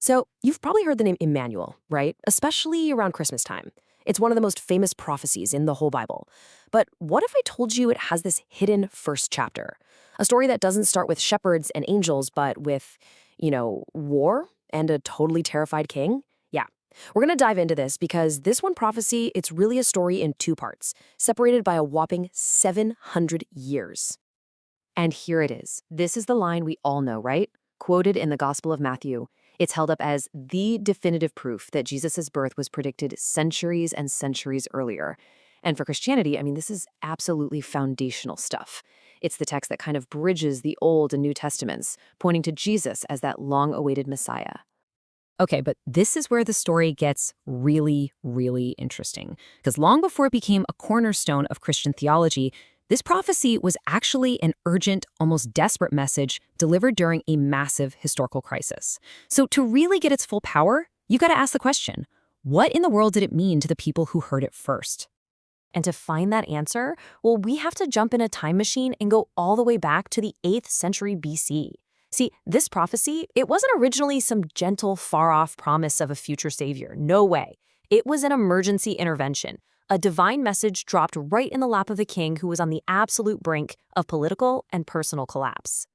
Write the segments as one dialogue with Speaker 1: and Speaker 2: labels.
Speaker 1: So, you've probably heard the name Immanuel, right? Especially around Christmas time. It's one of the most famous prophecies in the whole Bible. But what if I told you it has this hidden first chapter? A story that doesn't start with shepherds and angels, but with, war and a totally terrified king? Yeah. We're going to dive into this because this one prophecy, it's really a story in two parts, separated by a whopping 700 years. And here it is. This is the line we all know, right? Quoted in the Gospel of Matthew. It's held up as the definitive proof that Jesus' birth was predicted centuries and centuries earlier. And for Christianity, I mean, this is absolutely foundational stuff. It's the text that kind of bridges the Old and New Testaments, pointing to Jesus as that long-awaited Messiah. Okay, but this is where the story gets really, really interesting. Because long before it became a cornerstone of Christian theology, this prophecy was actually an urgent, almost desperate message delivered during a massive historical crisis. So to really get its full power, you got to ask the question, what in the world did it mean to the people who heard it first? And to find that answer, well, we have to jump in a time machine and go all the way back to the 8th century BC. See, this prophecy, it wasn't originally some gentle, far-off promise of a future savior. No way. It was an emergency intervention, a divine message dropped right in the lap of the king who was on the absolute brink of political and personal collapse.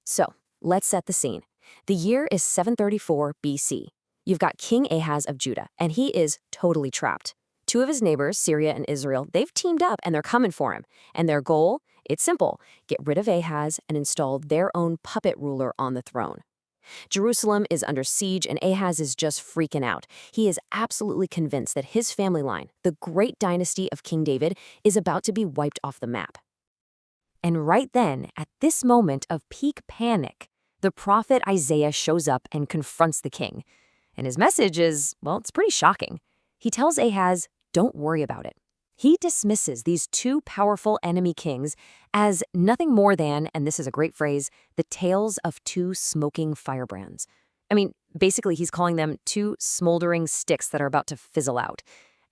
Speaker 1: So, let's set the scene. The year is 734 BC. You've got King Ahaz of Judah, and he is totally trapped. Two of his neighbors, Syria and Israel, they've teamed up and they're coming for him. And their goal? It's simple. Get rid of Ahaz and install their own puppet ruler on the throne. Jerusalem is under siege and Ahaz is just freaking out. He is absolutely convinced that his family line, the great dynasty of King David, is about to be wiped off the map. And right then, at this moment of peak panic, the prophet Isaiah shows up and confronts the king. And his message is, well, it's pretty shocking. He tells Ahaz, don't worry about it. He dismisses these two powerful enemy kings as nothing more than, and this is a great phrase, the tales of two smoking firebrands. I mean, basically he's calling them two smoldering sticks that are about to fizzle out.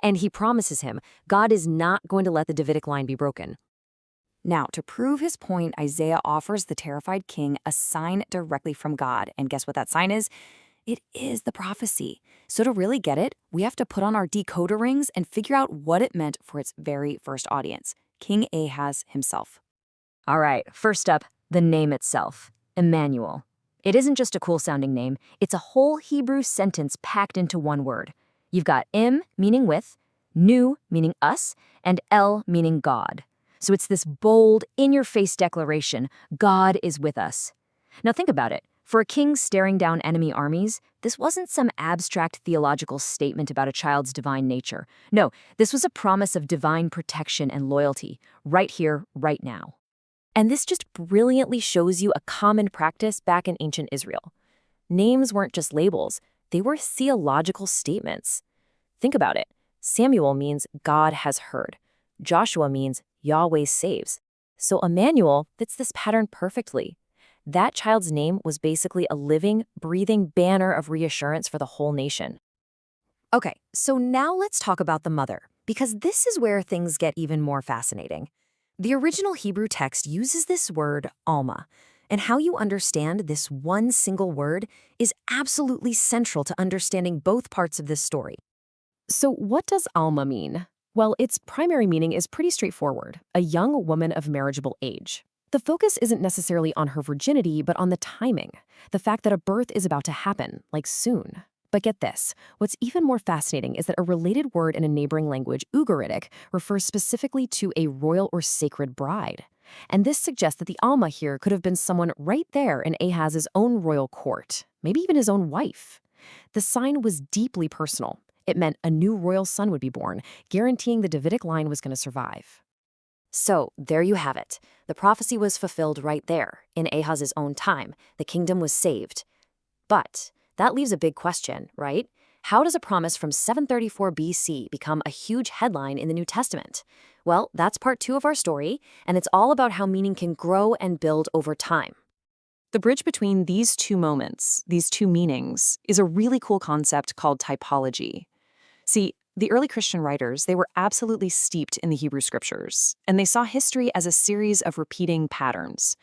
Speaker 1: And he promises him God is not going to let the Davidic line be broken. Now, to prove his point, Isaiah offers the terrified king a sign directly from God. And guess what that sign is? It is the prophecy. So to really get it, we have to put on our decoder rings and figure out what it meant for its very first audience, King Ahaz himself. All right, first up, the name itself, Immanuel. It isn't just a cool-sounding name, it's a whole Hebrew sentence packed into one word. You've got Im, meaning with, Nu, meaning us, and El, meaning God. So it's this bold, in-your-face declaration, God is with us. Now think about it. For a king staring down enemy armies, this wasn't some abstract theological statement about a child's divine nature. No, this was a promise of divine protection and loyalty, right here, right now. And this just brilliantly shows you a common practice back in ancient Israel. Names weren't just labels, they were theological statements. Think about it. Samuel means God has heard. Joshua means Yahweh saves. So Immanuel fits this pattern perfectly. That child's name was basically a living, breathing banner of reassurance for the whole nation. Okay, so now let's talk about the mother, because this is where things get even more fascinating. The original Hebrew text uses this word, alma, and how you understand this one single word is absolutely central to understanding both parts of this story. So what does alma mean? Well, its primary meaning is pretty straightforward, a young woman of marriageable age. The focus isn't necessarily on her virginity, but on the timing, the fact that a birth is about to happen, like soon. But get this, what's even more fascinating is that a related word in a neighboring language, Ugaritic, refers specifically to a royal or sacred bride. And this suggests that the alma here could have been someone right there in Ahaz's own royal court, maybe even his own wife. The sign was deeply personal. It meant a new royal son would be born, guaranteeing the Davidic line was going to survive. So, there you have it. The prophecy was fulfilled right there, in Ahaz's own time. The kingdom was saved. But that leaves a big question, right? How does a promise from 734 BC become a huge headline in the New Testament? Well, that's part 2 of our story, and it's all about how meaning can grow and build over time. The bridge between these two moments, these two meanings, is a really cool concept called typology. See,
Speaker 2: The early Christian writers, they were absolutely steeped in the Hebrew scriptures, and they saw history as a series of repeating patterns.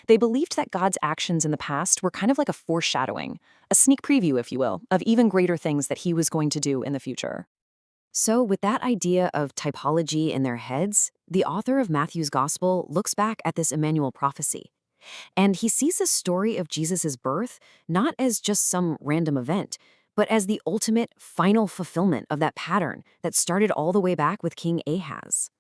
Speaker 2: They believed that God's actions in the past were kind of like a foreshadowing, a sneak preview, if you will, of even greater things that he was going to do in the future.
Speaker 1: So, with that idea of typology in their heads, the author of Matthew's Gospel looks back at this Immanuel prophecy. And he sees the story of Jesus' birth not as just some random event, but as the ultimate, final fulfillment of that pattern that started all the way back with King Ahaz.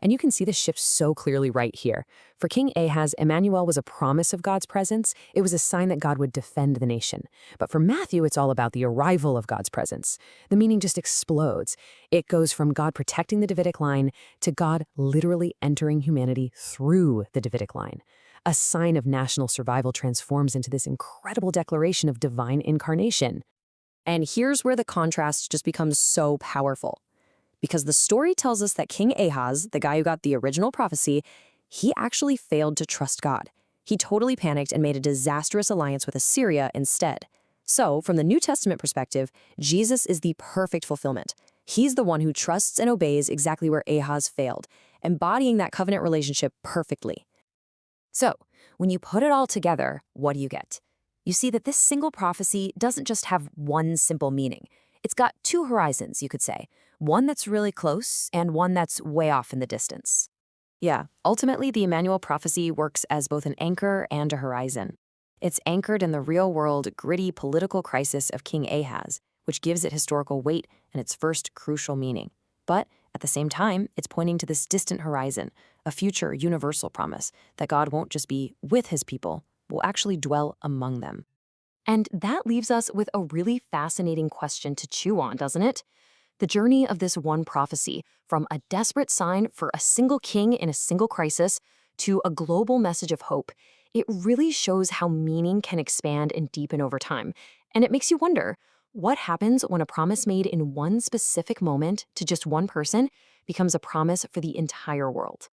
Speaker 1: And you can see the shift so clearly right here. For King Ahaz, Immanuel was a promise of God's presence. It was a sign that God would defend the nation. But for Matthew, it's all about the arrival of God's presence. The meaning just explodes. It goes from God protecting the Davidic line to God literally entering humanity through the Davidic line. A sign of national survival transforms into this incredible declaration of divine incarnation. And here's where the contrast just becomes so powerful. Because the story tells us that King Ahaz, the guy who got the original prophecy, he actually failed to trust God. He totally panicked and made a disastrous alliance with Assyria instead. So, from the New Testament perspective, Jesus is the perfect fulfillment. He's the one who trusts and obeys exactly where Ahaz failed, embodying that covenant relationship perfectly. So, when you put it all together, what do you get? You see that this single prophecy doesn't just have one simple meaning. It's got two horizons, you could say. One that's really close and one that's way off in the distance. Yeah, ultimately, the Immanuel prophecy works as both an anchor and a horizon. It's anchored in the real-world, gritty political crisis of King Ahaz, which gives it historical weight and its first crucial meaning. But at the same time, it's pointing to this distant horizon, a future universal promise that God won't just be with his people, will actually dwell among them. And that leaves us with a really fascinating question to chew on, doesn't it? The journey of this one prophecy, from a desperate sign for a single king in a single crisis to a global message of hope, it really shows how meaning can expand and deepen over time. And it makes you wonder, what happens when a promise made in one specific moment to just one person becomes a promise for the entire world?